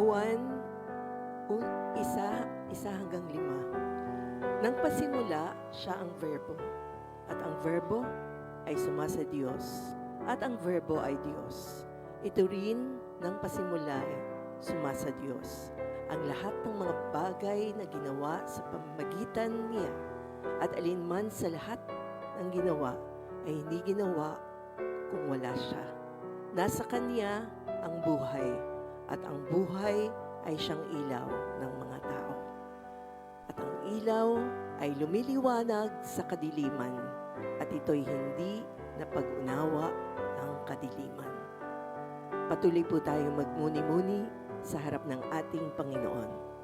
Juan 1:1-5. Nang pasimula siya ang verbo, at ang verbo ay sumasa Diyos, at ang verbo ay Diyos. Ito rin nang pasimula ay sumasa Diyos. Ang lahat ng mga bagay na ginawa sa pamamagitan niya, at alinman sa lahat ng ginawa ay hindi ginawa kung wala siya. Nasa Kanya ang buhay, at ang buhay ay siyang ilaw ng mga tao. At ang ilaw ay lumiliwanag sa kadiliman, at ito'y hindi napag-unawa ng kadiliman. Patuloy po tayong magmuni-muni sa harap ng ating Panginoon.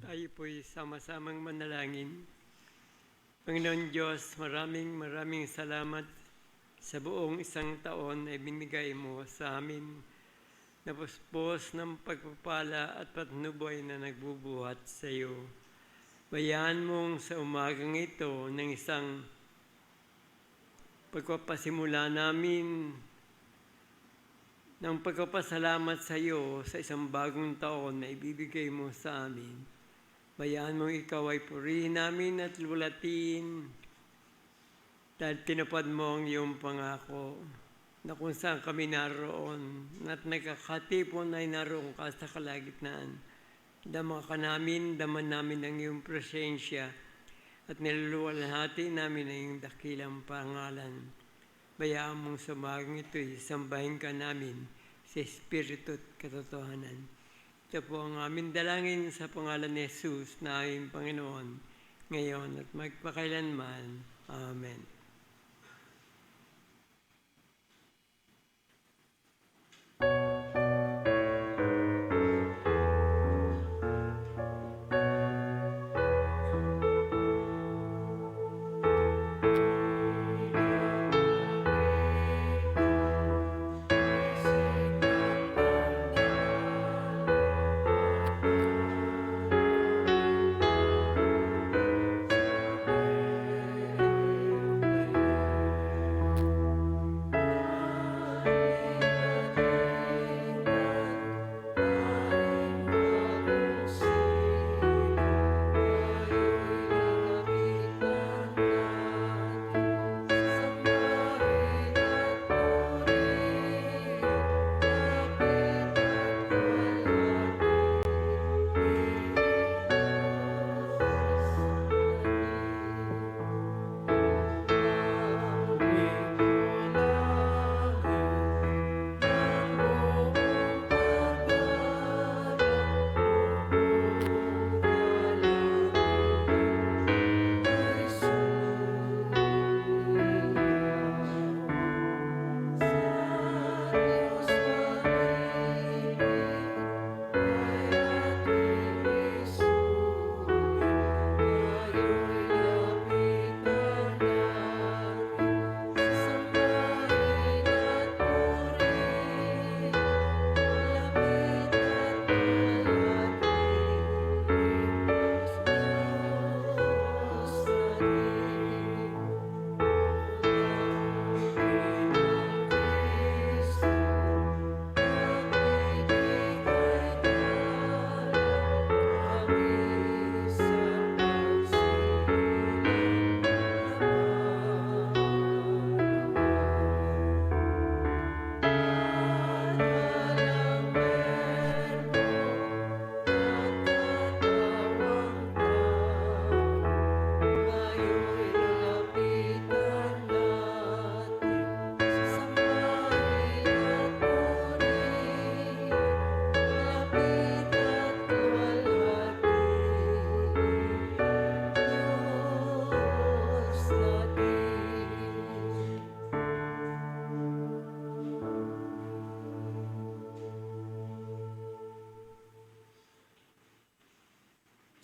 Tayo po'y sama-samang manalangin. Panginoon Diyos, maraming salamat sa buong isang taon na ibinigay mo sa amin na puspos ng pagpapala at patnubay na nagbubuhat sa iyo. Bayaan mong sa umagang ito ng isang pagpapasimula namin ng pagpapasalamat sa iyo sa isang bagong taon na ibibigay mo sa amin. Bayaan mo ikaw ay purihin namin at lulatin dahil tinupad mo ang iyong pangako na kung saan kami naroon at nagkakatipon ay naroon ka sa kalagitnaan. Daman namin ang iyong presensya at niluluwalhati namin ang iyong dakilang pangalan. Bayaan mong sa umagang ito'y sambahin ka namin sa Espiritu at katotohanan. Ito po ang aming dalangin sa pangalan ni Jesus na aming Panginoon, ngayon at magpakailanman. Amen.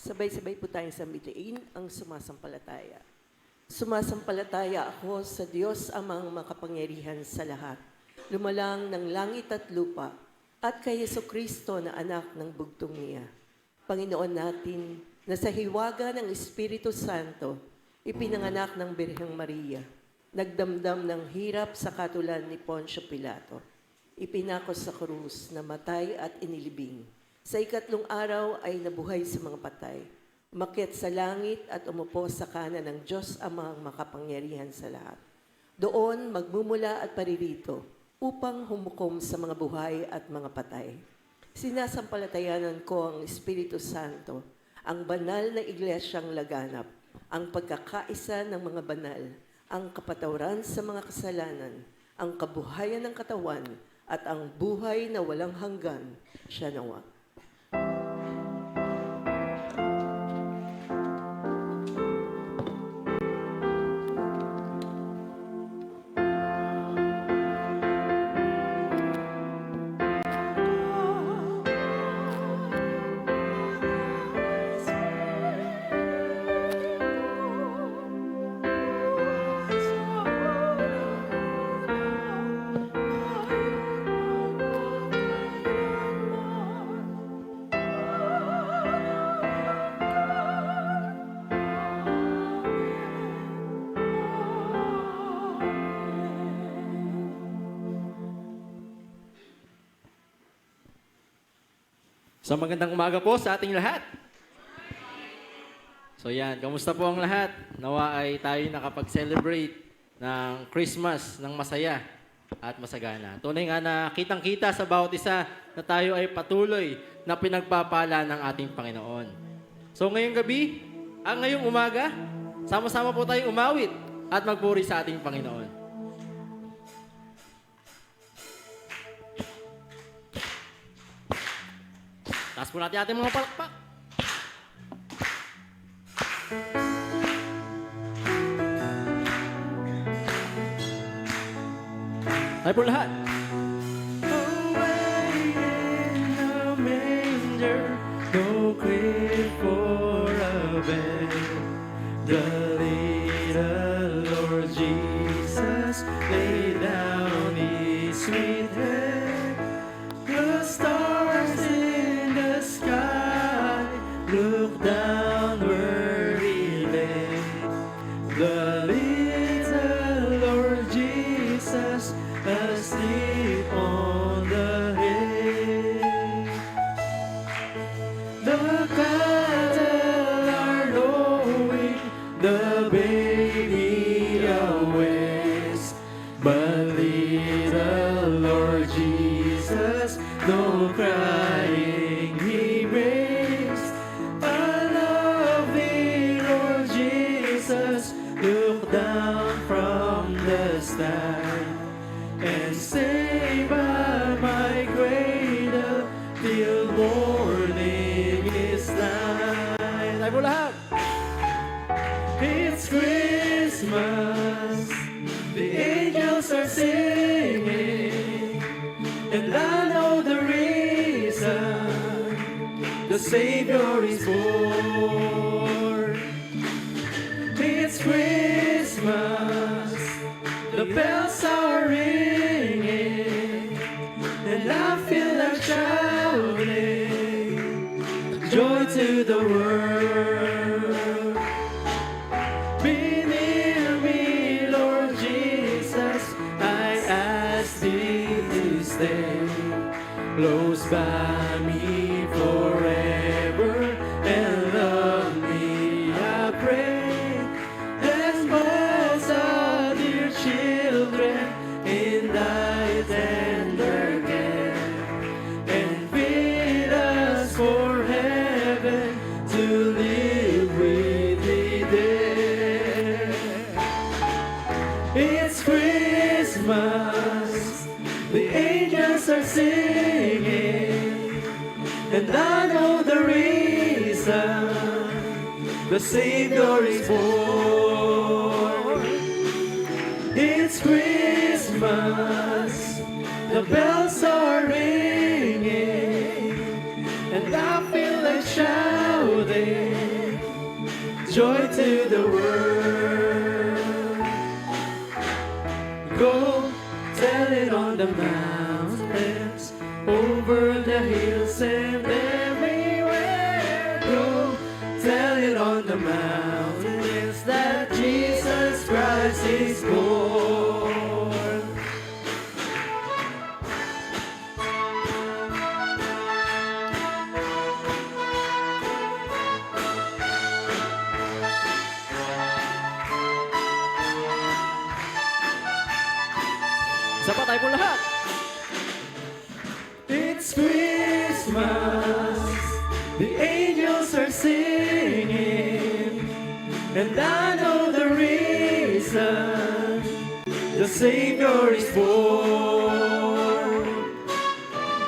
Sabay-sabay po tayong sambitain ang sumasampalataya. Sumasampalataya ako sa Diyos amang makapangyarihan sa lahat, lumalang ng langit at lupa, at kay Jesucristo na anak ng bugtong niya. Panginoon natin, na sa hiwaga ng Espiritu Santo, ipinanganak ng Birheng Maria, nagdamdam ng hirap sa katulan ni Poncio Pilato, ipinakos sa krus, namatay at inilibing. Sa ikatlong araw ay nabuhay sa mga patay, umakyat sa langit at umupo sa kanan ng Diyos amang makapangyarihan sa lahat. Doon magmumula at paririto upang humukom sa mga buhay at mga patay. Sinasampalatayanan ko ang Espiritu Santo, ang banal na iglesyang laganap, ang pagkakaisa ng mga banal, ang kapatawaran sa mga kasalanan, ang kabuhayan ng katawan, at ang buhay na walang hanggan. Siya nawa. So magandang umaga po sa ating lahat. So yan, kamusta po ang lahat? Nawa ay tayo nakapag-celebrate ng Christmas ng masaya at masagana. Tunay nga na kitang-kita sa bawat isa na tayo ay patuloy na pinagpapala ng ating Panginoon. So ngayong gabi, ngayong umaga, sama-sama po tayong umawit at magpuri sa ating Panginoon. Taas po natin ating mga palakpak. Tayo po lahat. Away in the manger, no crib for a bed. The little Lord Jesus laid down his sweet head. The stars in the sky look downward he lay. The little Lord Jesus asleep on the hay. The cattle are lowing, the baby awaits, but little Lord Jesus, no crying he makes. I love thee, Lord Jesus, look down from the sky and stay by my cradle till morning is light. Tayo po lahat. It's Christmas, the angels are singing, and I know the reason, the Savior is born. It's Christmas, the bells are ringing, and I feel like shouting, joy to the world. Be near me, Lord Jesus, I ask thee to stay close by me forever and love me, I pray. As most of dear children in thy tender care, and fit us for heaven to live with thee there. It's Christmas, the angels are singing, and I know the reason, the Savior is born. It's Christmas, the bells are ringing, and I feel like shouting, joy to the world. Go tell it on the mountains, over the hills and everywhere. Go tell it on the mountains that Jesus Christ is born. Isa pa tayo po lahat. It's Christmas, the angels are singing, and I know the reason, the Savior is born.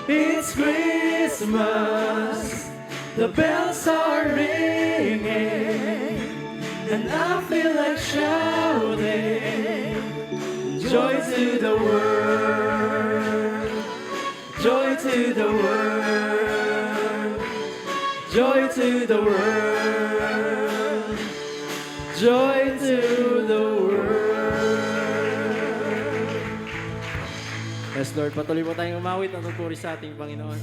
It's Christmas, the bells are ringing, and I feel like shouting, joy to the world, joy to the world, joy to the world, joy to the world. Yes, Lord, patuloy po tayong umawit at tuturi sa ating Panginoon.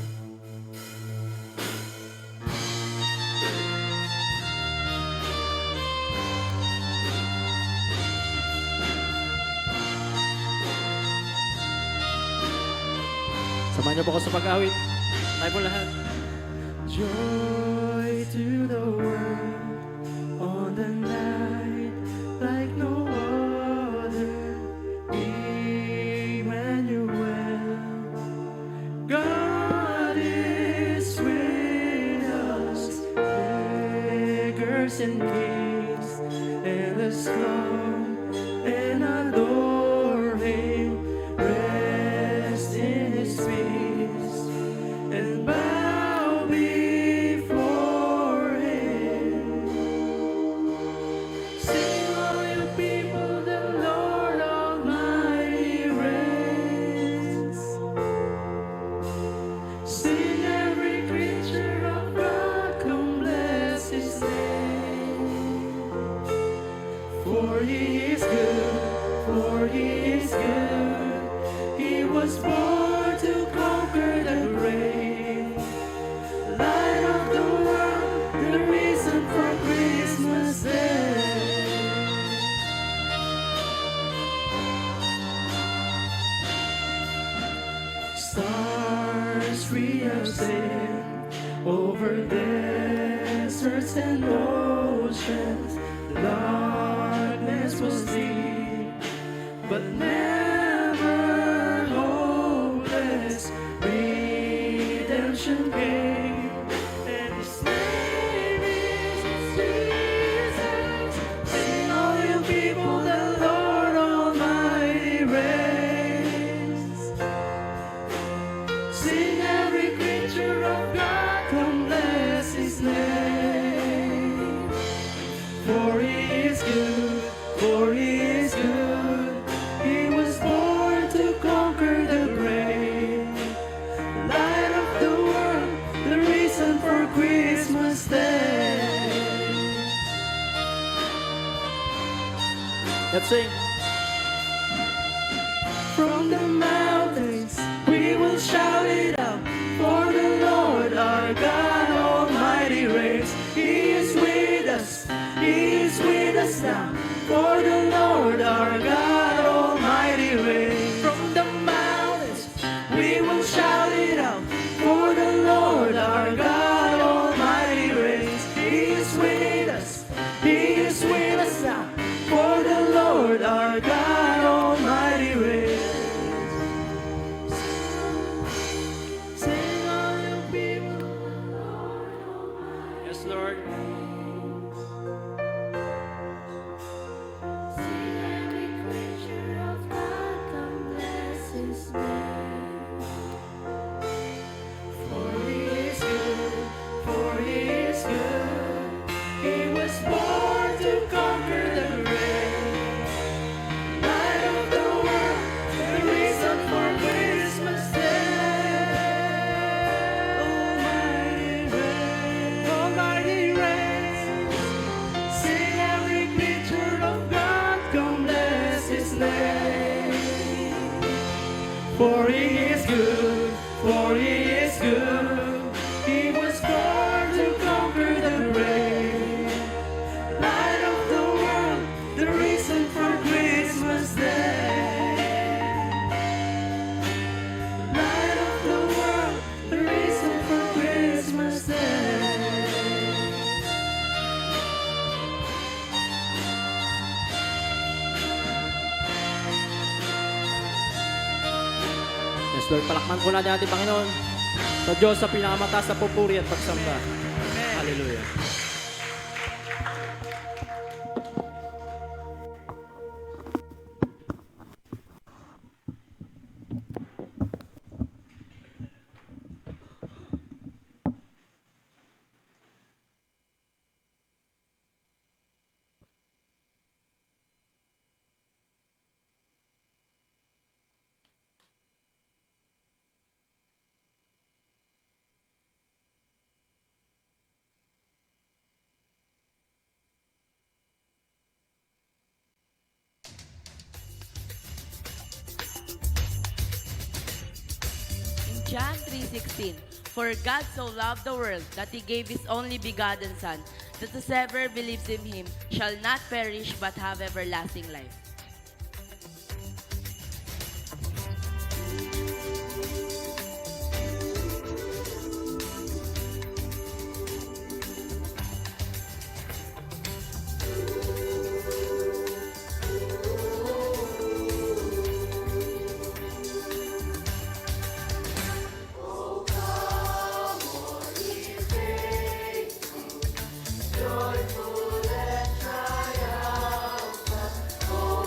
Samahan niyo po ako sa pag-awit. Tayo po lahat. Joy to the world on the night like no other. Emmanuel, God is with us. Beggars and kings, and let's come and adore Him. Rest in His peace and bow before Him. Sing all you people, the Lord Almighty reigns. Sing every creature of God, come bless His name. For He is good, for He is good. He was born to conquer the grave. Light of the world, the reason for Christmas Day. Stars free of sin, over deserts and oceans. Darkness was deep, but never hopeless. Redemption came, and His name is Jesus. Sing all you people, the Lord Almighty reigns. Sing every creature of God, come bless His name. For He is good, for He is good. He was born to conquer the grave. Light of the world, the reason for Christmas Day. Let's sing. From the mountains we will shout it out, for the Lord our God Almighty reigns. He is with us, He is with us now, for the Lord our God Almighty reigns. From the mountains we will shout it out, for the Lord our God Almighty reigns. He is with us, He is with us now, for the Lord our God Almighty reigns. For He is good, for He is good. He was born to conquer the grave. Light of the world, the reason for Christmas Day. Light of the world, the reason for Christmas Day. Yes, Lord, palakman po natin ating Panginoon sa Diyos sa pinakamataas na pupuri at pagsamba. Hallelujah. In John 3:16, for God so loved the world that He gave His only begotten Son, that whosoever believes in Him shall not perish but have everlasting life. Joyful and triumphant, oh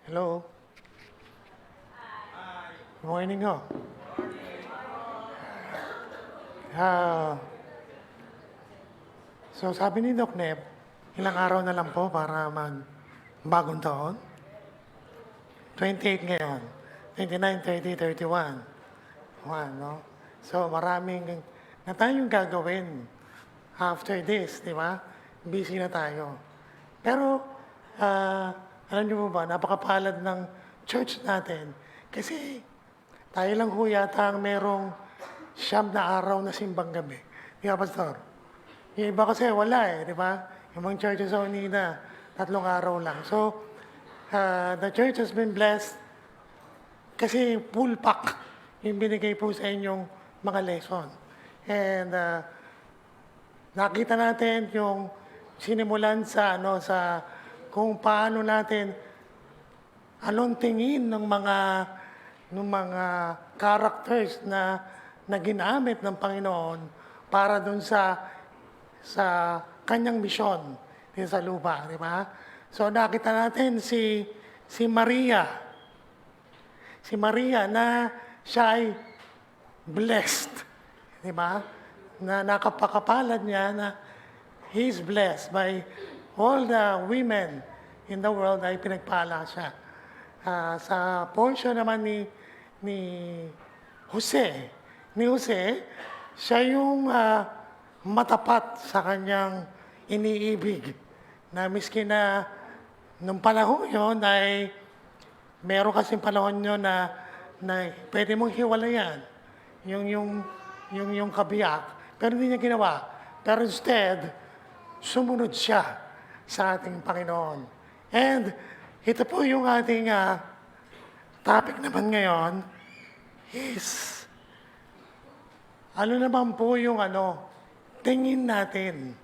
Hello. Good morning ho. So sabi ni Doc Neb, ilang araw na lang po para bagong taon? 28 ngayon. 29, 30, 31. No? So maraming na tayong gagawin after this, di ba? Busy na tayo. Pero, alam niyo po ba, napakapalad ng church natin. Kasi tayo lang ho yata ang merong 9 na araw na simbang gabi. Di ba, Pastor? Yung iba kasi wala di ba? Yung mga churches sa Unida, 3 araw lang. So, the church has been blessed kasi full pack yung binigay po sa inyong mga lesson. And nakita natin yung sinimulan sa kung paano natin anong tingin ng mga characters na ginamit ng Panginoon para dun sa kanyang misyon dito sa lupa, di ba? So nakita natin si Maria. Si Maria na siya ay blessed, di ba? Na nakapakapalad niya na he is blessed by all the women in the world ay pinagpala siya. Sa portion naman ni Jose, siya yung matapat sa kanyang iniibig. Na miski na nung panahon yun ay meron kasing panahon yun na pwede mong hiwalayan yung kabiyak. Pero hindi niya ginawa. Pero instead, sumunod siya sa ating Panginoon. And ito po yung ating topic naman ngayon is ano naman po yung tingin natin.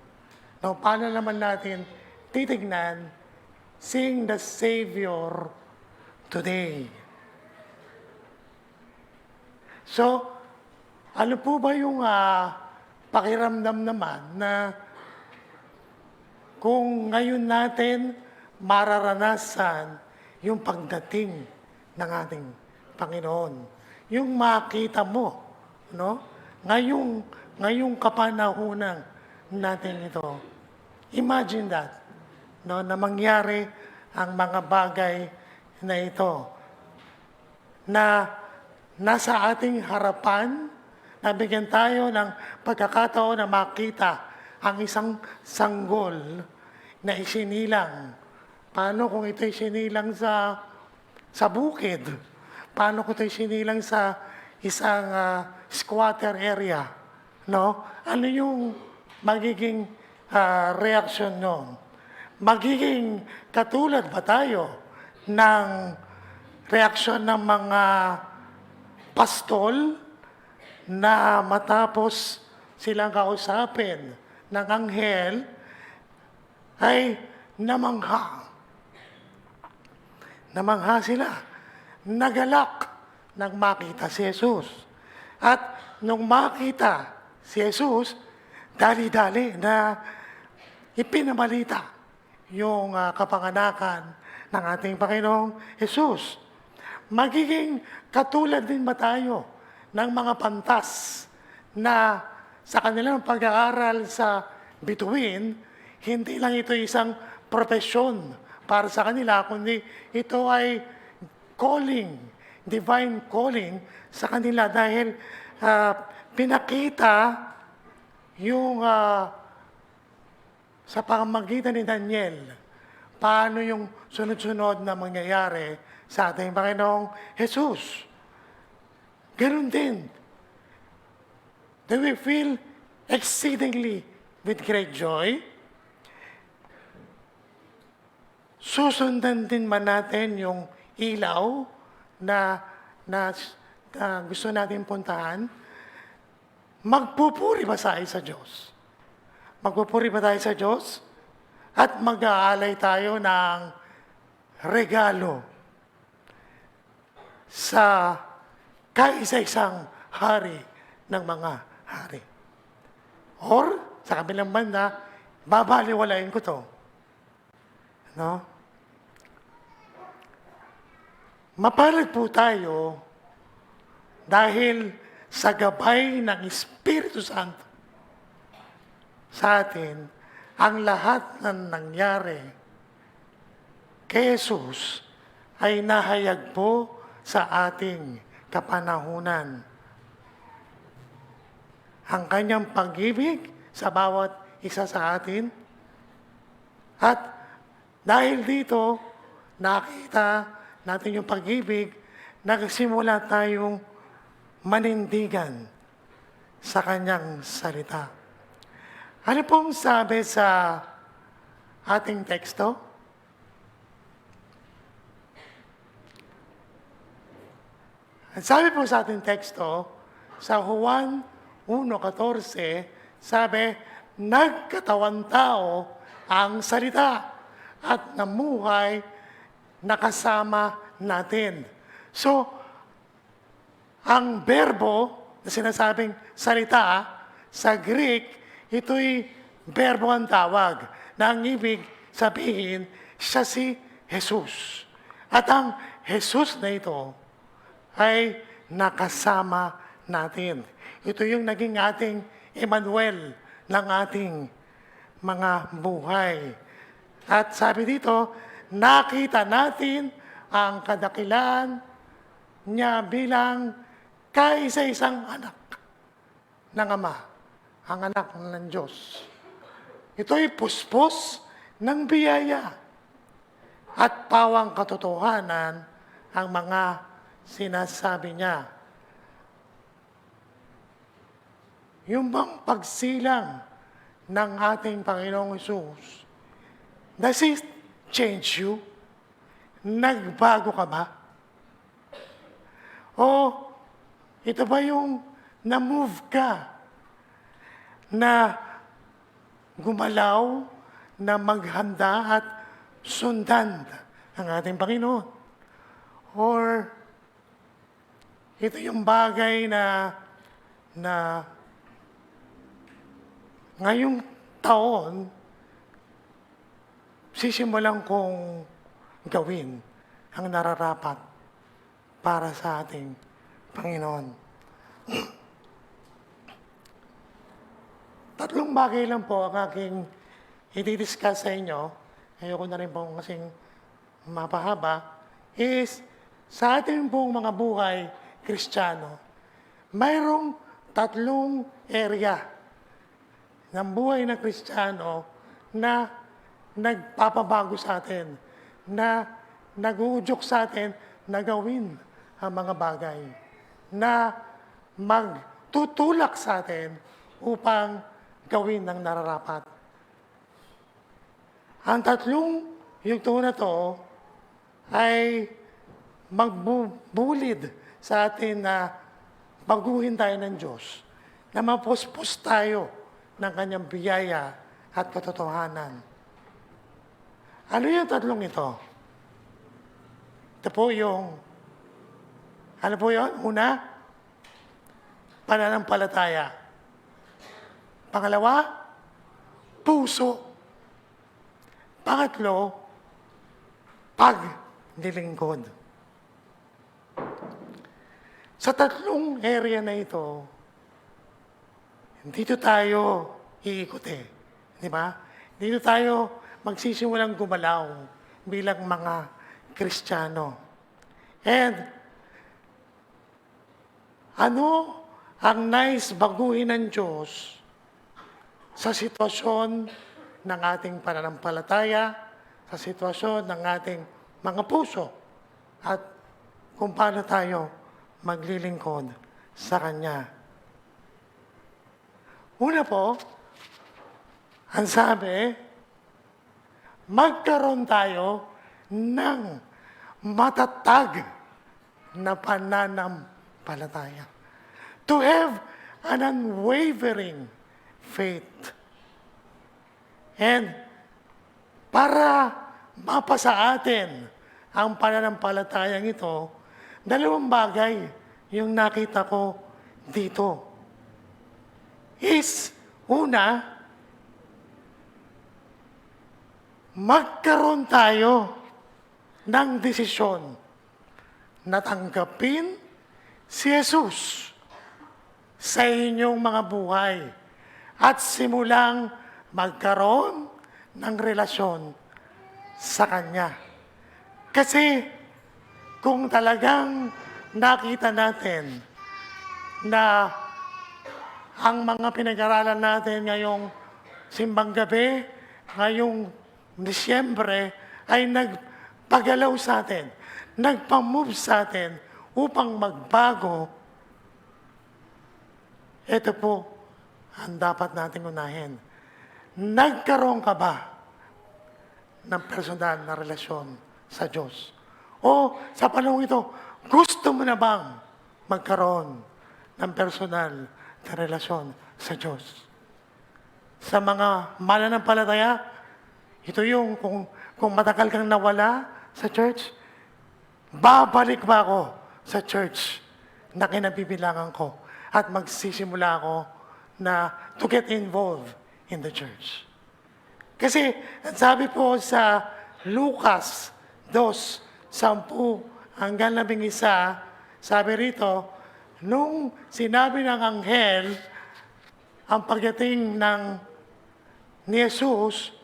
No, paano naman natin titignan seeing the Savior today. So, ano po ba yung pakiramdam naman na kung ngayon natin mararanasan yung pagdating ng ating Panginoon. Yung makita mo, no? Ngayong kapanahunan natin ito. Imagine that, no? Na mangyari ang mga bagay na ito. Na nasa ating harapan, nabigyan tayo ng pagkakataon na makita ang isang sanggol na isinilang. Paano kung ito isinilang sa bukid? Paano kung ito isinilang sa isang squatter area? No? Ano yung magiging reaction nun? Magiging katulad ba tayo ng reaksyon ng mga pastol na matapos silang kausapin ng anghel ay namangha. Namangha sila. Nagalak nang makita si Jesus. At nung makita si Jesus, dali-dali na ipinabalita yung kapanganakan ng ating Panginoong Jesus. Magiging katulad din ba tayo ng mga pantas na sa kanilang pag-aaral sa bituin, hindi lang ito isang profesyon para sa kanila, kundi ito ay calling, divine calling sa kanila dahil pinakita yung sa pamamagitan ni Daniel, paano yung sunod-sunod na mangyayari sa ating Panginoong Jesus. Ganun din. They will feel exceedingly with great joy. Susundan din man natin yung ilaw na gusto natin puntahan. Magpupuri ba tayo sa Diyos? Magpupuri ba tayo sa Diyos? At mag-aalay tayo ng regalo sa kaisa-isang hari ng mga hari. Or, sa kabilang banda, babaliwalain ko to. No? Mapalad po tayo dahil sa gabay ng Espiritu Santo sa atin, ang lahat ng nangyari kay Jesus ay nahayag po sa ating kapanahunan. Ang kanyang pag-ibig sa bawat isa sa atin. At dahil dito, nakita natin yung pag-ibig, nagsimula tayong manindigan sa kanyang salita. Ano pong sabi sa ating teksto? Ang sabi po sa ating teksto, sa Juan 1:14, sabi, nagkatawan tao ang salita at namuhay nakasama natin. So, ang berbo na sinasabing salita sa Greek, ito'y berbo ang tawag na ang ibig sabihin, siya si Jesus. At ang Jesus na ito ay nakasama natin. Ito yung naging ating Emmanuel ng ating mga buhay. At sabi dito, nakita natin ang kadakilan niya bilang kaisa-isang anak ng Ama, ang anak ng Diyos. Ito'y puspos ng biyaya at pawang katotohanan ang mga sinasabi niya. Yung bang pagsilang ng ating Panginoong Hesus, does it change you? Nagbago ka ba? O ito ba yung na-move ka na gumalaw, na maghanda at sundan ang ating Panginoon? Or ito yung bagay na ngayong taon, sisimulan kong gawin ang nararapat para sa ating Panginoon. Tatlong bagay lang po ang aking i-discuss sa inyo. Ayoko na rin po kasing mapahaba. Is sa ating pong mga buhay Kristiyano, mayroong tatlong area ng buhay ng Kristiyano na nagpapabago sa atin, na nag-uudyok sa atin na gawin ang mga bagay, na magtutulak sa atin upang gawin ang nararapat. Ang tatlong yugto na to ay magbubulid sa atin na baguhin tayo ng Diyos, na mapuspos tayo ng kanyang biyaya at katotohanan. Ano yung tatlong ito? Ito po yung, ano po yun? Una, pananampalataya. Pangalawa, puso. Pangatlo, paglilingkod. Sa tatlong area na ito, dito tayo iikuti. Di ba? Dito tayo magsisimulang gumalaw bilang mga Kristiyano. And ano ang nais baguhin ng Diyos sa sitwasyon ng ating pananampalataya, sa sitwasyon ng ating mga puso, at kung paano tayo maglilingkod sa Kanya. Una po, ang sabi, magkaroon tayo ng matatag na pananampalataya. To have an unwavering faith. And para mapasa atin ang pananampalatayang ito, dalawang bagay yung nakita ko dito. Una, magkaroon tayo ng desisyon na tanggapin si Jesus sa inyong mga buhay at simulang magkaroon ng relasyon sa Kanya. Kasi kung talagang nakita natin na ang mga pinag-aralan natin ngayong simbang gabi, ngayong Disyembre, ay nagpagalaw sa atin, nagpamove sa atin upang magbago, ito po ang dapat nating unahin. Nagkaroon ka ba ng personal na relasyon sa Diyos? O sa panahon ito, gusto mo na bang magkaroon ng personal na relasyon sa Diyos? Sa mga mananampalataya, ito yung kung matagal kang nawala sa church, babalik ba ako sa church na kinabibilangan ko at magsisimula ako na to get involved in the church. Kasi sabi po sa Lucas 2:10 hanggang 11, sabi rito, nung sinabi ng anghel ang pagdating ni Jesus,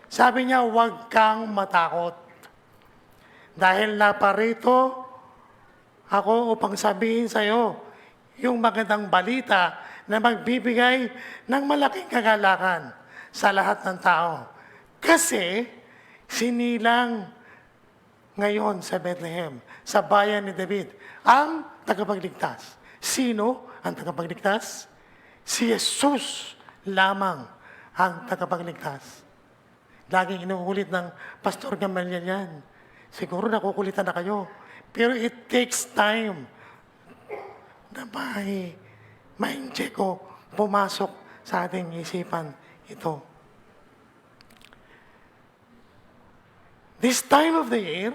sabi niya, huwag kang matakot. Dahil naparito ako upang sabihin sa iyo yung magandang balita na magbibigay ng malaking kagalakan sa lahat ng tao. Kasi sinilang ngayon sa Bethlehem, sa bayan ni David, ang tagapagligtas. Sino ang tagapagligtas? Si Jesus lamang ang tagapagligtas. Laging inuulit ng Pastor Gamaliel yan. Siguro nakukulitan na kayo. Pero it takes time na ma-inject ko pumasok sa ating isipan ito. This time of the year,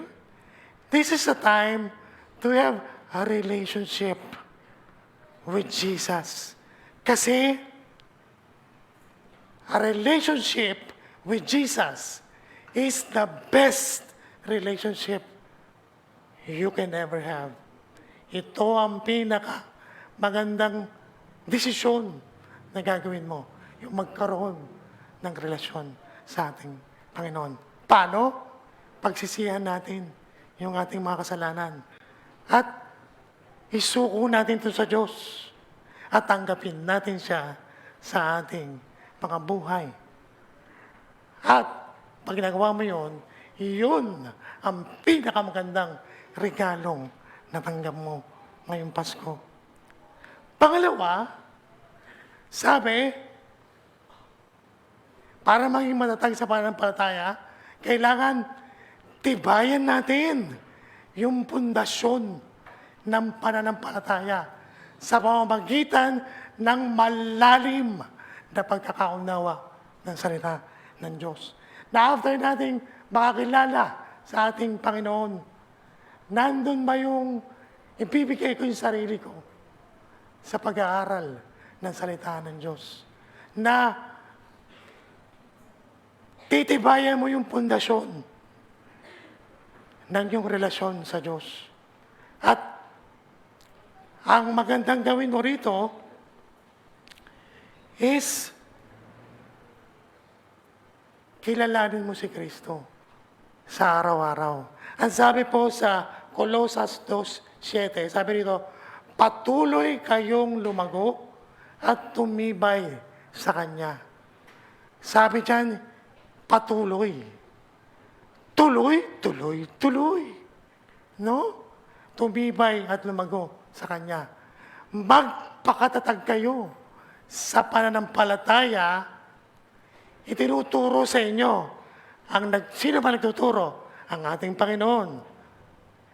this is a time to have a relationship with Jesus. Kasi a relationship with Jesus is the best relationship you can ever have. Ito ang magandang desisyon na gagawin mo, yung magkaroon ng relasyon sa ating Panginoon. Paano? Pagsisihan natin yung ating mga kasalanan. At isuko natin ito sa Diyos. At tanggapin natin siya sa ating mga buhay. At pag ginagawa mo yun ang pinakamagandang regalong natanggap mo ngayong Pasko. Pangalawa, sabi, para maging matatag sa pananampalataya, kailangan tibayan natin yung pundasyon ng pananampalataya sa pamamagitan ng malalim na pagkakaunawa ng salita ng Diyos. Na after nating makakilala sa ating Panginoon, nandun ba yung ibibigay ko yung sarili ko sa pag-aaral ng salita ng Diyos? Na titibayan mo yung pundasyon ng iyong relasyon sa Diyos. At ang magandang gawin mo rito, is kilalanin mo si Kristo sa araw-araw. Ang sabi po sa Colosas 2:7, sabi rito, patuloy kayong lumago at tumibay sa Kanya. Sabi diyan, patuloy. Tuloy, tuloy, tuloy. No? Tumibay at lumago sa Kanya. Magpakatatag kayo sa pananampalataya, itinuturo sa inyo. Sino ba nagtuturo? Ang ating Panginoon.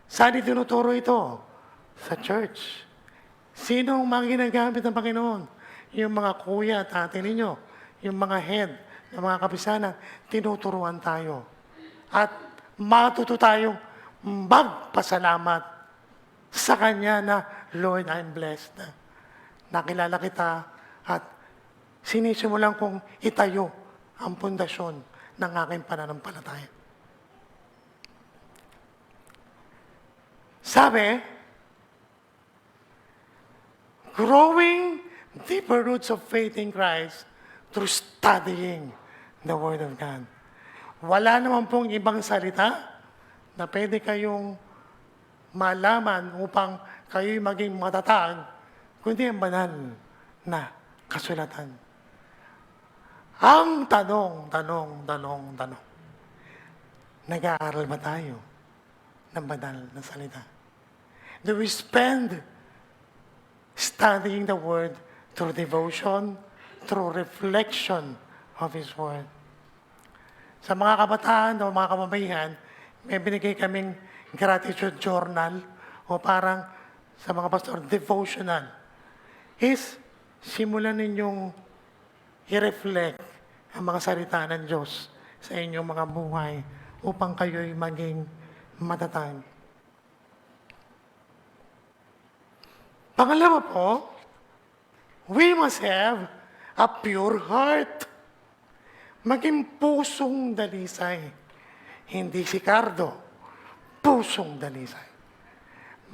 Saan itinuturo ito? Sa church. Sino ang mga ginagamit ng Panginoon? Yung mga kuya at ate ninyo, yung mga head ng mga kapisanan, tinuturuan tayo. At matuto tayong magpasalamat sa Kanya na, Lord, I'm blessed. Nakilala kita at sinisimulan kong itayo ang pundasyon ng aking pananampalataya. Sabi, growing deeper roots of faith in Christ through studying the Word of God. Wala naman pong ibang salita na pwede kayong malaman upang kayo'y maging matatag, kundi ang banal na kasulatan. Ang tanong, nag-aaral ba tayo ng banal na salita? Do we spend studying the Word through devotion, through reflection of His Word? Sa mga kabataan o mga kababaihan, may binigay kaming gratitude journal o parang sa mga pastor, devotional. Simulan ninyong i-reflect ang mga salita ng Diyos sa inyong mga buhay upang kayo'y maging matatag. Pangalawa po, we must have a pure heart. Maging pusong dalisay. Hindi sikardo, pusong dalisay.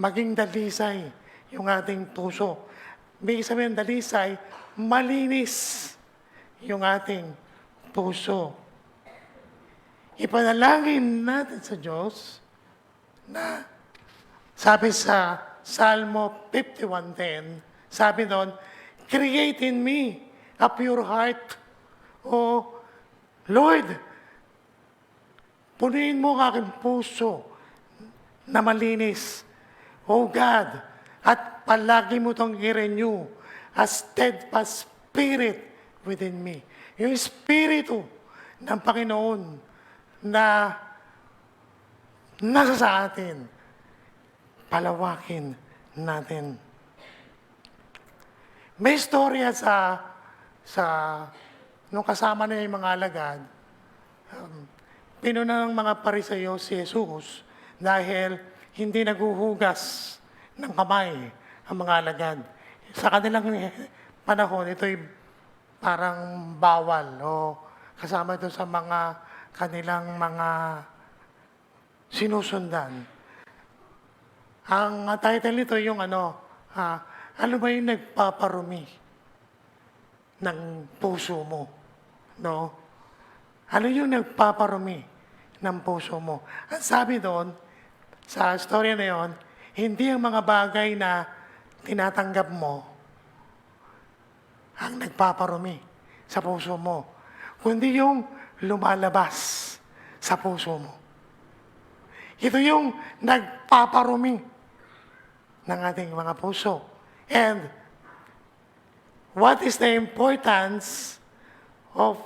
Maging dalisay yung ating puso. May sabihin dalisay, malinis yung ating puso. Ipanalangin natin sa Diyos na sabi sa Salmo 51:10, sabi doon, create in me a pure heart. O Lord, punuin mo ang aking puso na malinis. O God, at palagi mo itong i-renew a steadfast spirit within me. Yung Espiritu ng Panginoon na nasa sa atin, palawakin natin. May istorya nung kasama niya yung mga alagad, pinuna ng mga Pariseyo si Jesus dahil hindi naguhugas ng kamay ang mga alagad. Sa kanilang panahon, ito'y parang bawal o kasama ito sa mga kanilang mga sinusundan. Ang title nito yung ano ba yung nagpaparumi ng puso mo? No? Ano yung nagpaparumi ng puso mo? Ang sabi doon, sa storya na yon, hindi ang mga bagay na tinatanggap mo ang nagpaparumi sa puso mo, kundi yung lumalabas sa puso mo. Ito yung nagpaparumi ng ating mga puso. And what is the importance of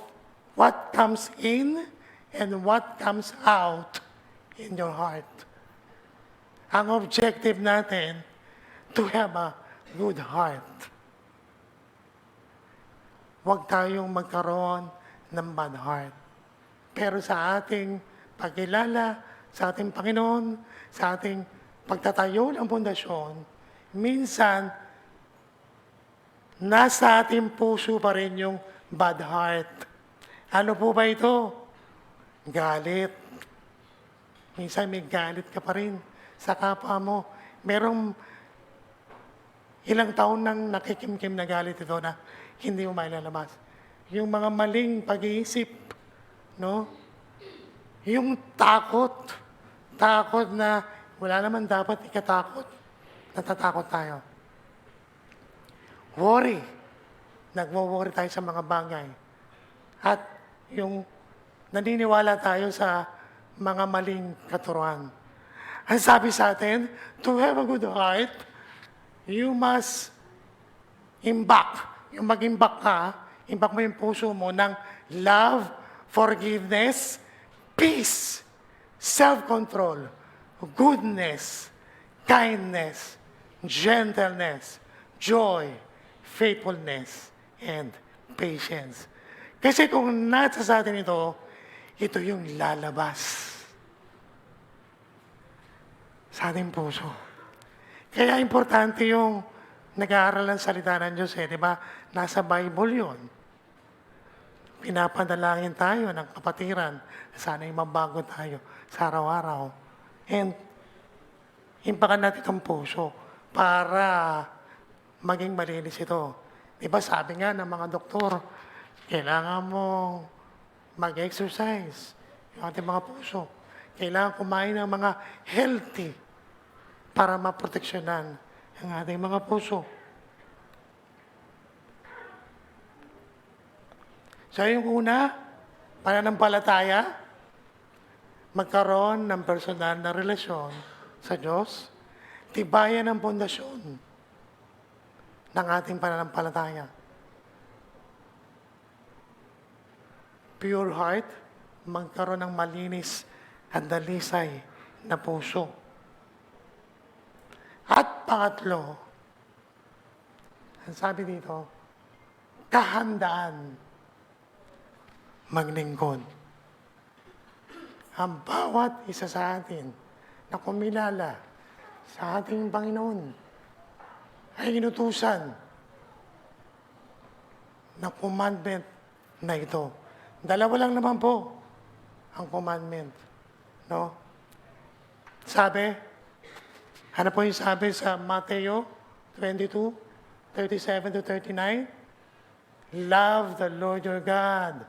what comes in and what comes out in your heart? Ang objective natin, to have a good heart. Huwag tayong magkaroon ng bad heart. Pero sa ating pagkilala, sa ating Panginoon, sa ating pagtatayo ng pundasyon, minsan, nasa ating puso pa rin yung bad heart. Ano po ba ito? Galit. Minsan may galit ka pa rin sa kapwa mo. Merong ilang taon nang nakikimkim na galit ito na hindi mo mailalabas. Yung mga maling pag-iisip, no? Yung takot na wala naman dapat ikatakot, natatakot tayo. Worry, nagwo-worry tayo sa mga bagay. At yung naniniwala tayo sa mga maling katuruan. Ang sabi sa atin, to have a good heart, you must imbak. Yung mag-imbak ka, imbak mo yung puso mo ng love, forgiveness, peace, self-control, goodness, kindness, gentleness, joy, faithfulness, and patience. Kasi kung nasa sa atin ito yung lalabas sa ating puso. Kaya importante yung nag-aaral ng salita ng Diyos, di ba? Nasa Bible yun. Pinapadalangin tayo ng kapatiran. Sana'y mabago tayo sa araw-araw. And impakan natin itong puso para maging malinis ito. Di ba sabi nga ng mga doktor, kailangan mong mag-exercise yung ating mga puso. Kailangan kumain ng mga healthy para maproteksyonan ang ating mga puso. So yung una, pananampalataya, magkaroon ng personal na relasyon sa Diyos, tibayan ang pundasyon ng ating pananampalataya. Pure heart, magkaroon ng malinis at dalisay na puso. At pangatlo, ang sabi dito, kahandaan maglingkod. Ang bawat isa sa atin na kumilala sa ating Panginoon ay inutusan na commandment na ito. Dalawa lang naman po ang commandment. No? Sabi, ano po yung sabi sa Mateo 22:37-39? Love the Lord your God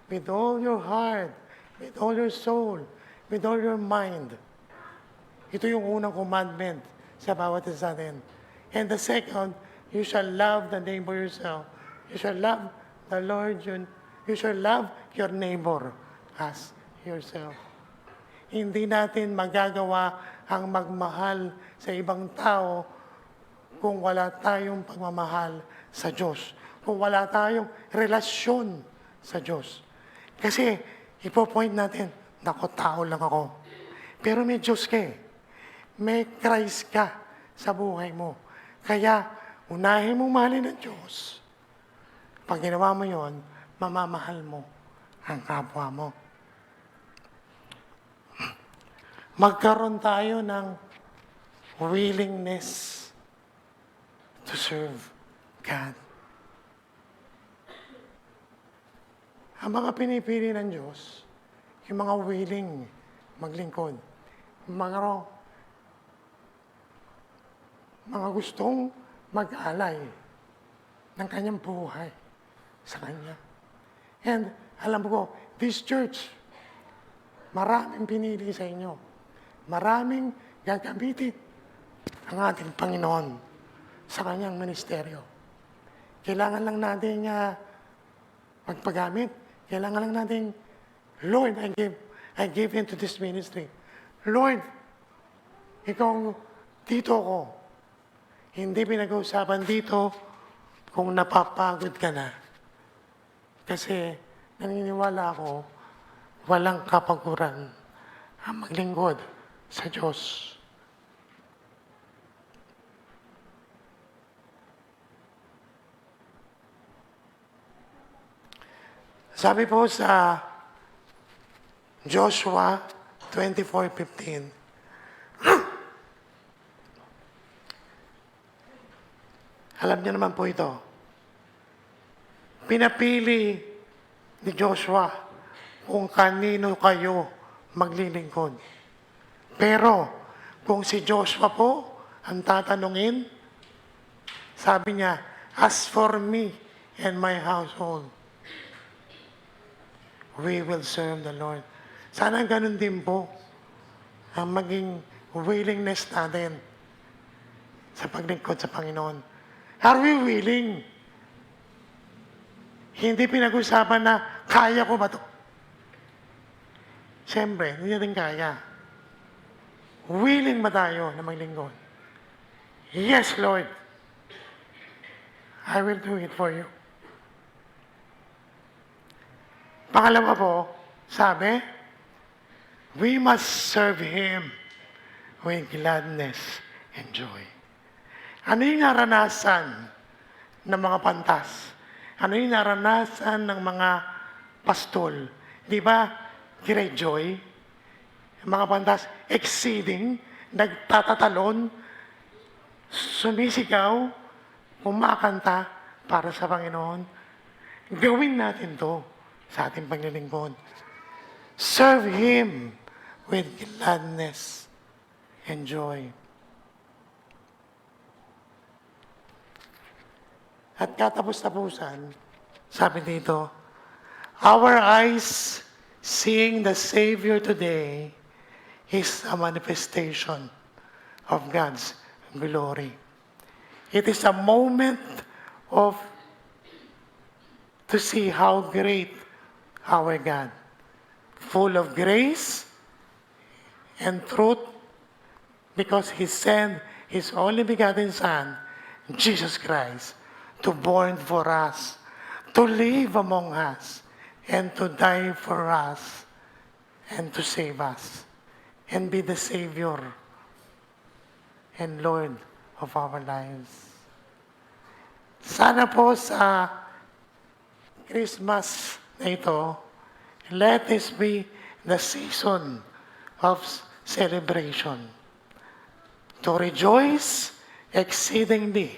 with all your heart, with all your soul, with all your mind. Ito yung unang commandment sa bawat isa sa atin. And the second, you shall love the neighbor yourself. You shall love the Lord, you shall love your neighbor as yourself. Hindi natin magagawa ang magmahal sa ibang tao kung wala tayong pagmamahal sa Diyos. Kung wala tayong relasyon sa Diyos. Kasi, ipopoint natin, naku, tao lang ako. Pero may Diyos ka eh. May Christ ka sa buhay mo. Kaya, unahin mong mahalin ng Diyos. Pag ginawa mo yon, mamamahal mo ang kapwa mo. Magkaroon tayo ng willingness to serve God. Ang mga pinipili ng Diyos, yung mga willing maglingkod, mga gustong mag-alay ng kanyang buhay sa Kanya. And alam ko, this church, maraming pinili sa inyo. Maraming gagamitin ang ating Panginoon sa Kanyang ministeryo. Kailangan lang natin magpagamit. Kailangan lang natin, Lord, I give into this ministry. Lord, ikaw dito ko. Hindi pinag-uusapan dito kung napapagod ka na. Kasi naniniwala ako, walang kapaguran ang maglingkod sa Diyos. Sabi po sa Joshua 24:15, alam niyo naman po ito. Pinapili ni Joshua kung kanino kayo maglilingkod. Pero kung si Joshua po ang tatanungin, sabi niya, as for me and my household, we will serve the Lord. Sana ganun din po ang maging willingness natin sa paglingkod sa Panginoon. Are we willing? Hindi pinag-usapan na, kaya ko ba ito? Siyempre, hindi natin kaya. Willing ba tayo na maglingkod? Yes, Lord. I will do it for you. Pangalawa po, sabi, we must serve Him with gladness and joy. Ano yung naranasan ng mga pantas? Ano yung naranasan ng mga pastol? Di ba, great joy? Mga pantas, exceeding, nagtatatalon, sumisigaw, kumakanta para sa Panginoon. Gawin natin to sa ating paglilingkod. Serve Him with gladness and joy. At katapos-tapusan, sabi dito, our eyes seeing the Savior today is a manifestation of God's glory. It is a moment of to see how great our God, full of grace and truth, because He sent His only begotten Son, Jesus Christ, to born for us, to live among us, and to die for us, and to save us, and be the Savior and Lord of our lives. Sana po sa Christmas na ito, let this be the season of celebration, to rejoice exceedingly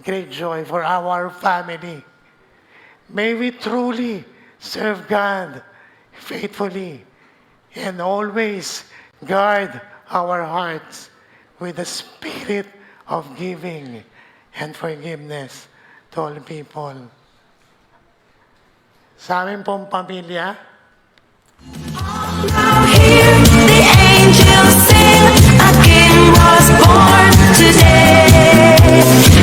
great joy for our family. May we truly serve God faithfully and always guard our hearts with the spirit of giving and forgiveness to all people. Sa amin pong pamilya, Now hear the angels sing, a king was born today,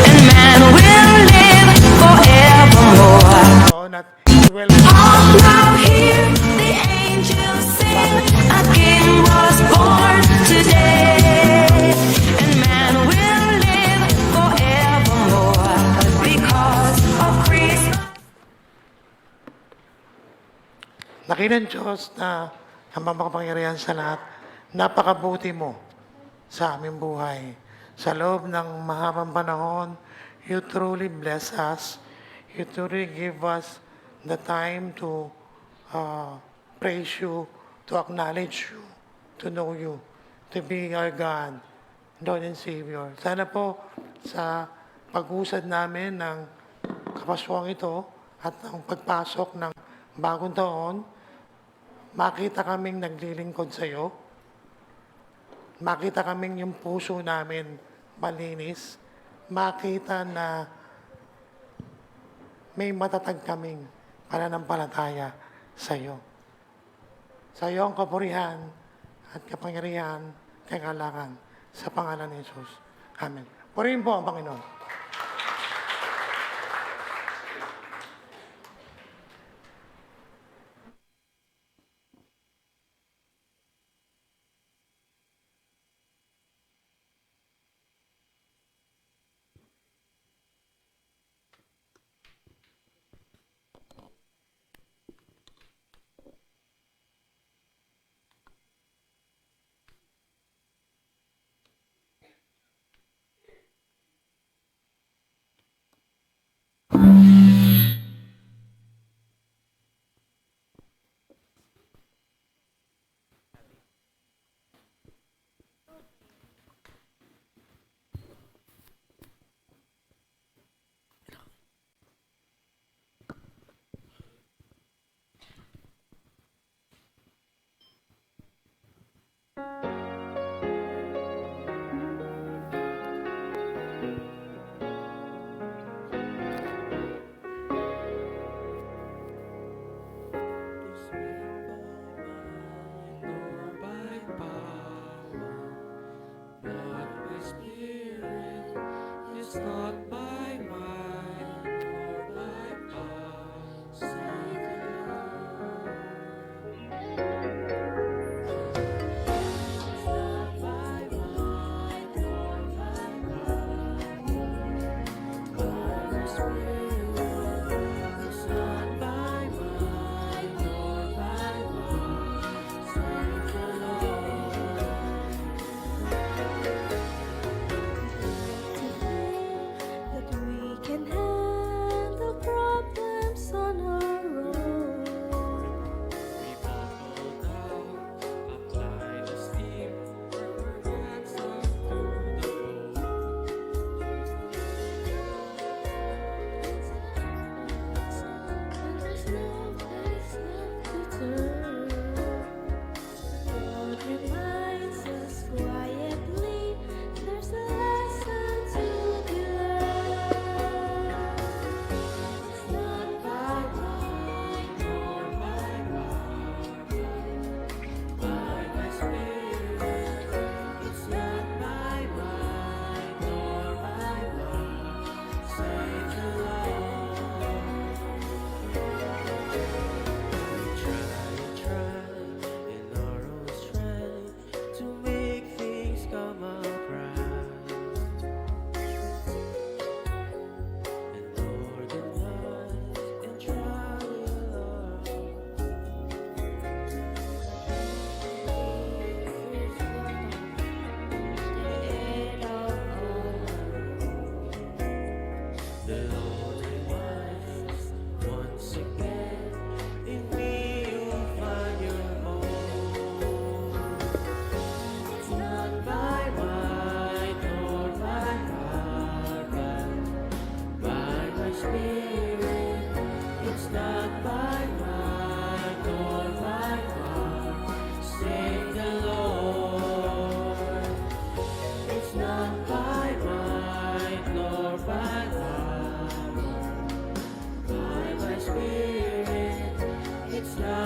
and man will live forevermore. at He will Now hear the angels sing, a king was born today, and man will live forevermore because of Christ. laki ng Diyos na ang makapangyarihan sa lahat, napakabuti mo sa aming buhay. Sa loob ng mahabang panahon, you truly bless us. You truly give us the time to praise you, to acknowledge you, to know you, to be our God, Lord and Savior. Sana po sa pag-usad namin ng kapaswang ito at ang pagpasok ng bagong taon, makita kaming naglilingkod sa iyo. Makita kaming yung puso namin malinis. Makita na may matatag kaming pananampalataya sa iyo. Sa iyo ang kapurihan at kapangyarihan, kagalakan sa pangalan ni Jesus. Amen. Purihin po ang Panginoon.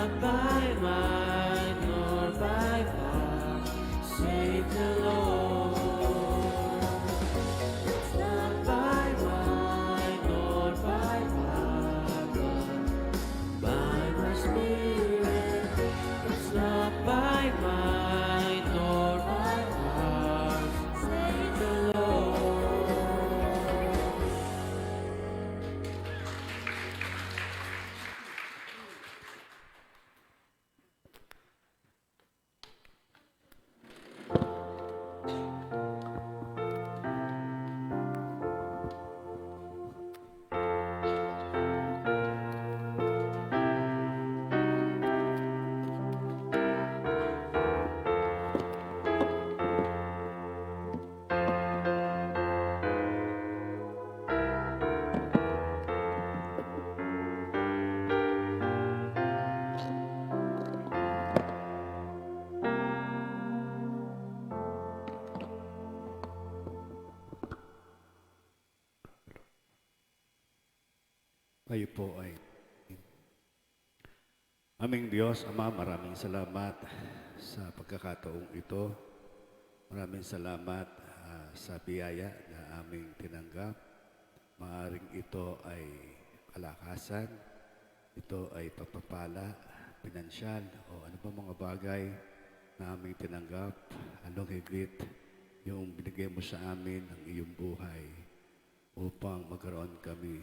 not by might nor by power, save the Lord. It's not by might nor by power, but by my Spirit. It's not by might nor by power, save the Lord. Kayo po ay aming Diyos, Ama, maraming salamat sa pagkakataong ito. Maraming salamat sa biyaya na aming tinanggap. Maaring ito ay kalakasan, ito ay pagpapala, pinansyal, o ano pa mga bagay na aming tinanggap. Anong higit yung binigay mo sa amin ng iyong buhay upang magkaroon kami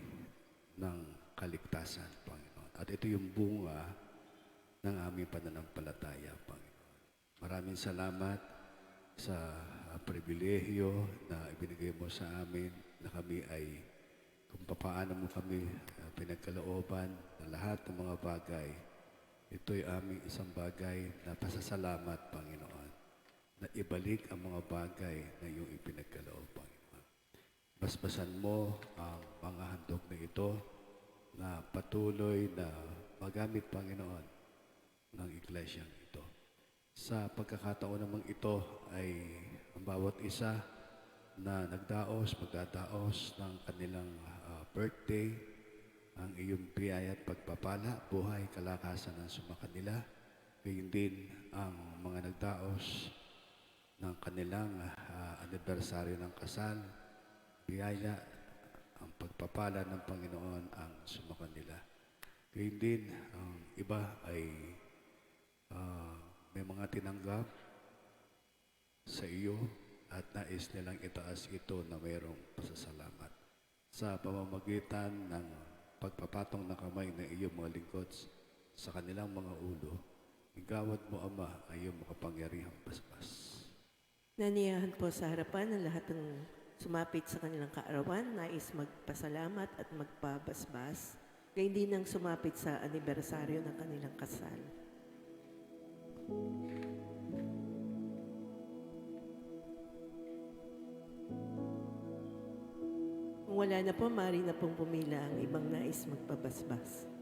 ng kaligtasan, Panginoon. At ito yung bunga ng aming pananampalataya, Panginoon. Maraming salamat sa pribilehyo na ibinigay mo sa amin na kami ay kung paano mo kami pinagkalooban na lahat ng mga bagay. Ito'y aming isang bagay na pasasalamat, Panginoon, na ibalik ang mga bagay na iyong ipinagkaloob, Panginoon. Basbasan mo ang mga handog na ito na patuloy na magamit, Panginoon, ng iglesyang ito. Sa pagkakataon namang ito ay ang bawat isa na nagdaos, magdadaos ng kanilang birthday, ang iyong biyaya at pagpapala, buhay, kalakasan ang sumakanila. Gayon din ang mga nagdaos ng kanilang anibersaryo ng kasal, biyaya, ang pagpapala ng Panginoon ang sumakanila. Gayon din, ang iba ay may mga tinanggap sa iyo at nais nilang itaas ito na mayroong pasasalamat. Sa pamamagitan ng pagpapatong ng kamay ng iyong mga lingkod sa kanilang mga ulo, igawad mo, Ama, ay iyong makapangyarihang basbas. Naniyahan po sa harapan ng lahat ng sumapit sa kanilang kaarawan, nais magpasalamat at magpabasbas, gayon din ang sumapit sa anibersaryo ng kanilang kasal. Kung wala na po, maaari na pong pumila ang ibang nais magpabasbas.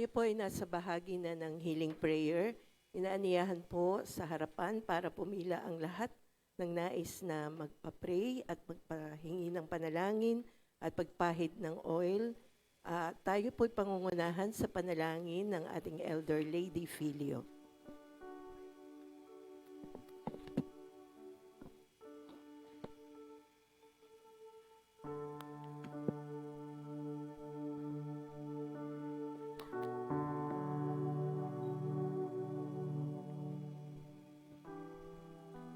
tayo po ay nasa bahagi na ng healing prayer. Inaaniyahan po sa harapan para pumila ang lahat ng nais na magpa-pray at magpahingi ng panalangin at pagpahid ng oil. Tayo po'y pangungunahan sa panalangin ng ating Elder Lady Filio.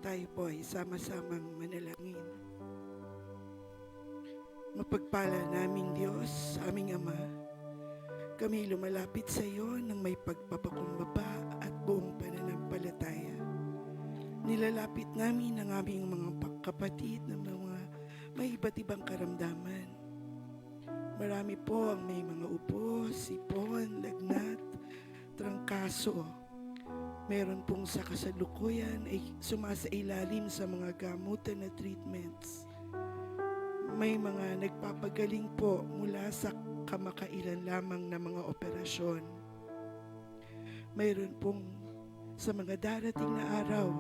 Tayo po ay sama-samang manalangin. Mapagpala naming Diyos, aming Ama, kami lumalapit sa iyo ng may pagpapakumbaba at buong pananampalataya. Nilalapit namin ang aming mga kapatid na mga may iba't ibang karamdaman. Marami po ang may mga upo, sipon, lagnat, trangkaso. Meron pong sa kasalukuyan ay sumasailalim sa mga gamutan na treatments. May mga nagpapagaling po mula sa kamakailan lamang na mga operasyon. Mayroon pong sa mga darating na araw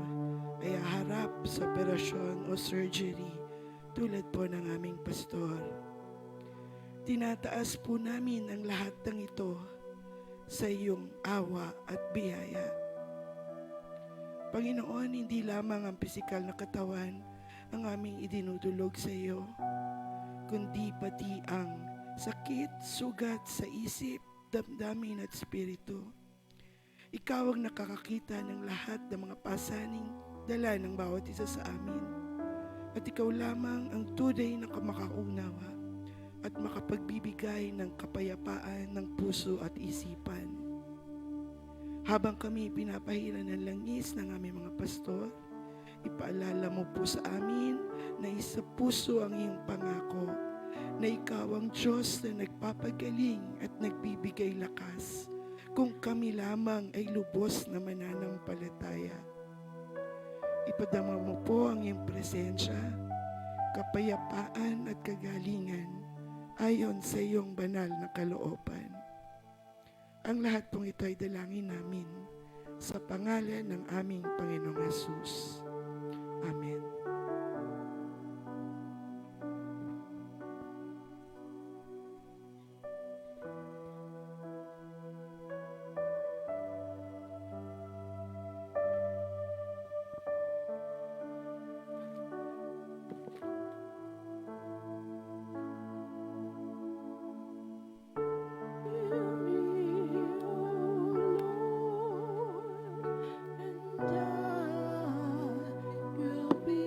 ay haharap sa operasyon o surgery tulad po ng aming pastor. Tinataas po namin ang lahat ng ito sa iyong awa at biyaya. Panginoon, hindi lamang ang pisikal na katawan ang aming idinudulog sa iyo, kundi pati ang sakit, sugat sa isip, damdamin at spirito. Ikaw ang nakakakita ng lahat ng mga pasaning dala ng bawat isa sa amin. At ikaw lamang ang tunay na kamakaunawa at makapagbibigay ng kapayapaan ng puso at isipan. Habang kami pinapahiran ng langis ng aming mga pastor, ipaalala mo po sa amin na isa puso ang iyong pangako na ikaw ang Diyos na nagpapagaling at nagbibigay lakas kung kami lamang ay lubos na mananampalataya. Ipadama mo po ang iyong presensya, kapayapaan at kagalingan ayon sa iyong banal na kalooban. Ang lahat pong ito ay dalangin namin sa pangalan ng aming Panginoong Hesus. Amen. Will be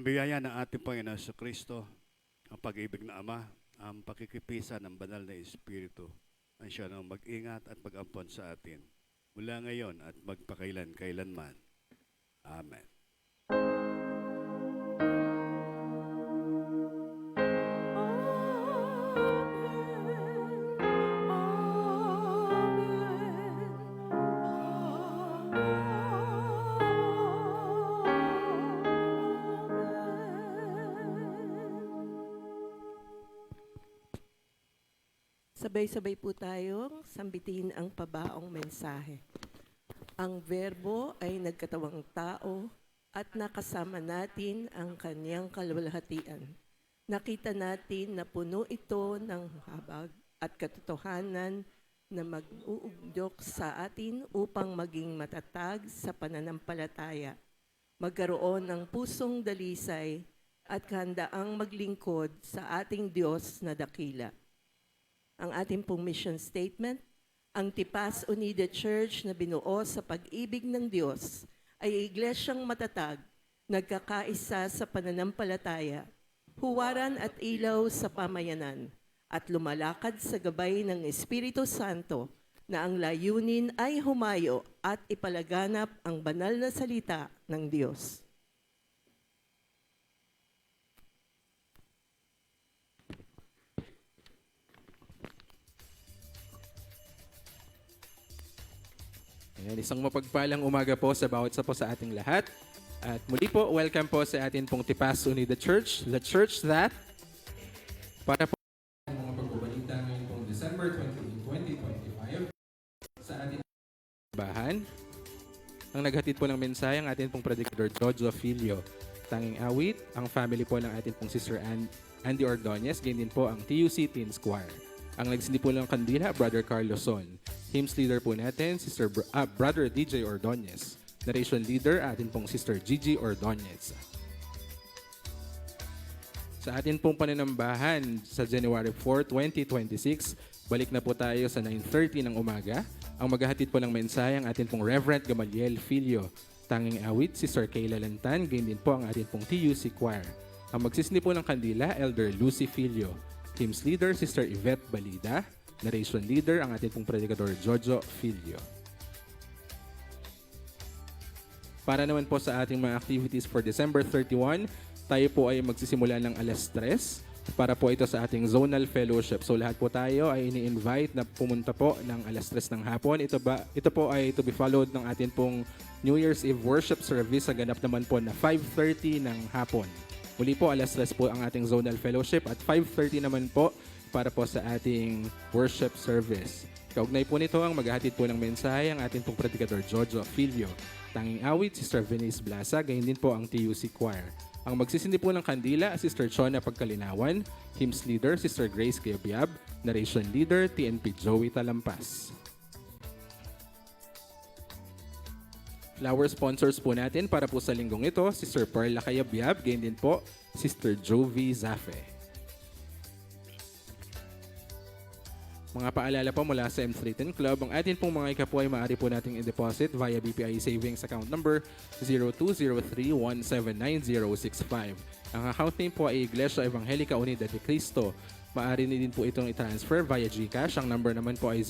Ang biyaya ng ating Panginoon sa Kristo, ang pag-ibig ng Ama, ang pakikipisa ng banal na Espiritu, ang siya nang mag-ingat at mag-ampon sa atin, mula ngayon at magpakailan-kailanman. Amen. Sabay-sabay po tayong sambitin ang pabaong mensahe. Ang verbo ay nagkatawang tao at nakasama natin ang kanyang kaluwalhatian. Nakita natin na puno ito ng habag at katotohanan na mag-uugyok sa atin upang maging matatag sa pananampalataya, magkaroon ng pusong dalisay at kahandaang maglingkod sa ating Diyos na dakila. Ang ating pong mission statement, ang Tipas Unida Church na binuo sa pag-ibig ng Diyos ay iglesyang matatag, nagkakaisa sa pananampalataya, huwaran at ilaw sa pamayanan, at lumalakad sa gabay ng Espiritu Santo na ang layunin ay humayo at ipalaganap ang banal na salita ng Diyos. Ayan, isang mapagpalang umaga po sa bawat isa po sa ating lahat. At muli po, welcome po sa atin pong Tipas Unida Church, the church that para po ang mga pagbabalita ngayon pong December 28, 2025 sa ating bahan. Ang naghatid po ng mensahe ang atin pong Predicador Jojo Filio. Tanging awit, ang family po ng atin pong Sister Andy Ordonez, ganyan din po ang TUC Teens Choir. Ang nagsindi po ng kandila, Brother Carlos Son. Hymns leader po natin, Brother DJ Ordonez. Narration leader, atin pong Sister Gigi Ordonez. Sa atin pong pananambahan sa January 4, 2026, balik na po tayo sa 9:30 ng umaga. Ang maghahatid po ng mensahe ang atin pong Reverend Gamaliel Filio. Tanging awit, Sister Kayla Lantan, gayon din po ang atin pong TUC Choir. Ang magsisindi po ng kandila, Elder Lucy Filio. Hymns leader, Sister Yvette Balida. Narration leader, ang ating pong Predicador Jojo Filio. Para naman po sa ating mga activities for December 31, tayo po ay magsisimula ng alas 3 para po ito sa ating zonal fellowship. So lahat po tayo ay ini-invite na pumunta po ng alas 3 ng hapon. Ito po ay to be followed ng ating pong New Year's Eve worship service sa ganap naman po na 5:30 ng hapon. Muli po alas 3 po ang ating zonal fellowship at 5:30 naman po para po sa ating worship service. Kaugnay po nito ang maghahatid po ng mensahe ang ating pong Predicador Jojo Filio. Tanging awit, Sister Venice Blasa, gayon din po ang TUC Choir. Ang magsisindi po ng kandila, Sister Chona Pagkalinawan. Hymns leader, Sister Grace Gabiab. Narration leader, TNP Joey Talampas. Flower sponsors po natin para po sa linggong ito, Sister Perla Kayabyab, gayon din po, Sister Jovi Zafe. Mga paalala po mula sa M310 Club, ang atin pong mga ikapo ay maaari po nating i-deposit via BPI Savings Account Number 0203179065. Ang account name po ay Iglesia Evangelica Unida de Cristo. Maaari din po itong i-transfer via GCash. Ang number naman po ay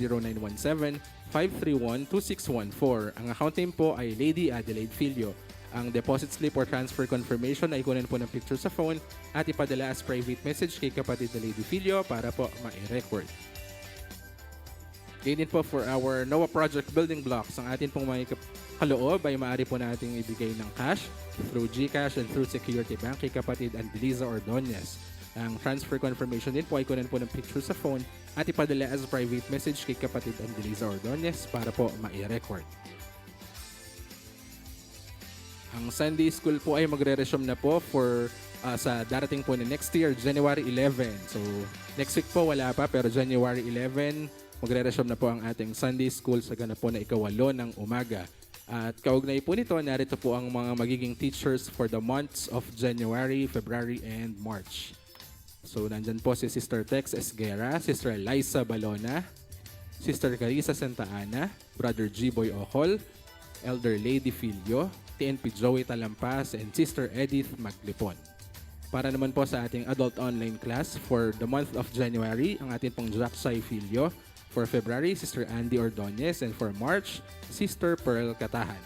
0917-531-2614. Ang account name po ay Lady Adelaide Filio. Ang deposit slip or transfer confirmation ay kunin po ng picture sa phone at ipadala as private message kay kapatid na Lady Filio para po ma-record. Ganyan po for our NOAA Project Building Blocks. Ang atin pong mga kaloob ay maaari po nating ibigay ng cash through GCash and through Security Bank kay kapatid Andeliza Ordonez. Ang transfer confirmation din po ay kunin po ng picture sa phone at ipadala as private message kay kapatid Andeliza Ordonez para po ma-record. Ang Sunday School po ay magre-resume na po for sa darating po na next year, January 11. So, next week po wala pa, pero January 11, magre-resume na po ang ating Sunday School sa ganap po na ika-8 ng umaga. At kaugnay po nito, narito po ang mga magiging teachers for the months of January, February, and March. So, nandyan po si Sister Tex Esguera, Sister Liza Balona, Sister Carissa Santa Ana, Brother G-Boy Ohol, Elder Lady Filio, TNP Joey Talampas, and Sister Edith Maglipon. Para naman po sa ating adult online class for the month of January, ang ating pong Jacksai Filio. For February, Sister Andy Ordonez, and for March, Sister Pearl Katahan.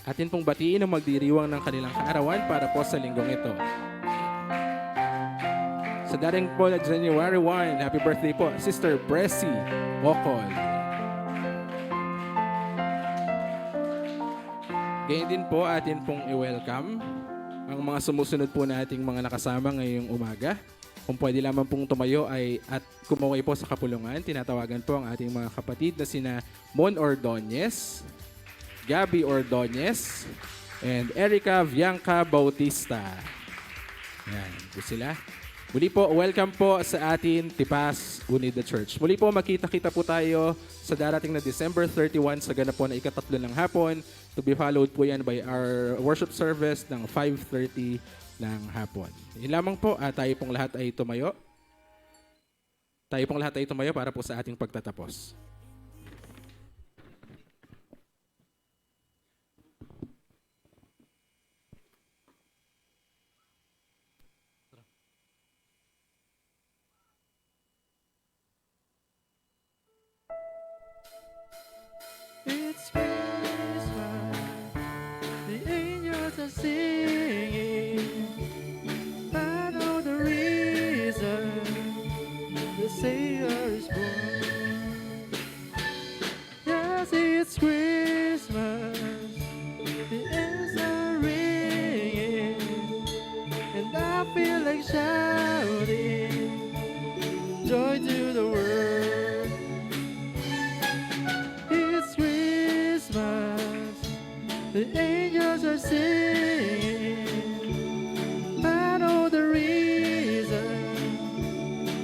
Atin pong batiin ang magdiriwang ng kanilang kaarawan para po sa linggong ito. Sa dating po na January 1, happy birthday po, Sister Bressy Bocol. Ganyan din po atin pong i-welcome ang mga sumusunod po nating mga nakasama ngayong umaga. Kung pwede lamang pong tumayo at kumaway po sa kapulungan, tinatawagan po ang ating mga kapatid na sina Mon Ordonez, Gabby Ordonez, and Erica Bianca Bautista. Yan, ito sila. Muli po, welcome po sa atin Tipas Unida Church. Muli po, makita-kita po tayo sa darating na December 31 sa ganap po na ika-3 ng hapon. To be followed po yan by our worship service ng 5:30 ng hapon. Yun lamang po, tayo pong lahat ay tumayo. Tayo pong lahat ay tumayo para po sa ating pagtatapos. It's Christmas, the angels are singing. I know the reason, the Savior is born. Yes, it's Christmas, the angels are ringing, and I feel like shouting, joy to the world. The angels are singing. I know the reason,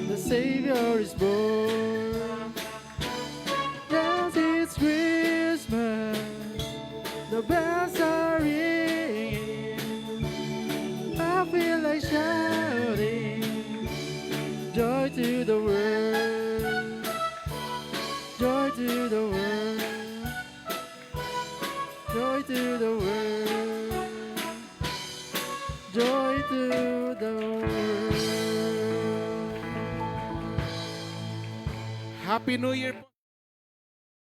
the Savior is born. Yes, it's Christmas, the bells are ringing. I feel like shouting, joy to the world, joy to the world. Joy to the world, joy to the world. Happy New Year po!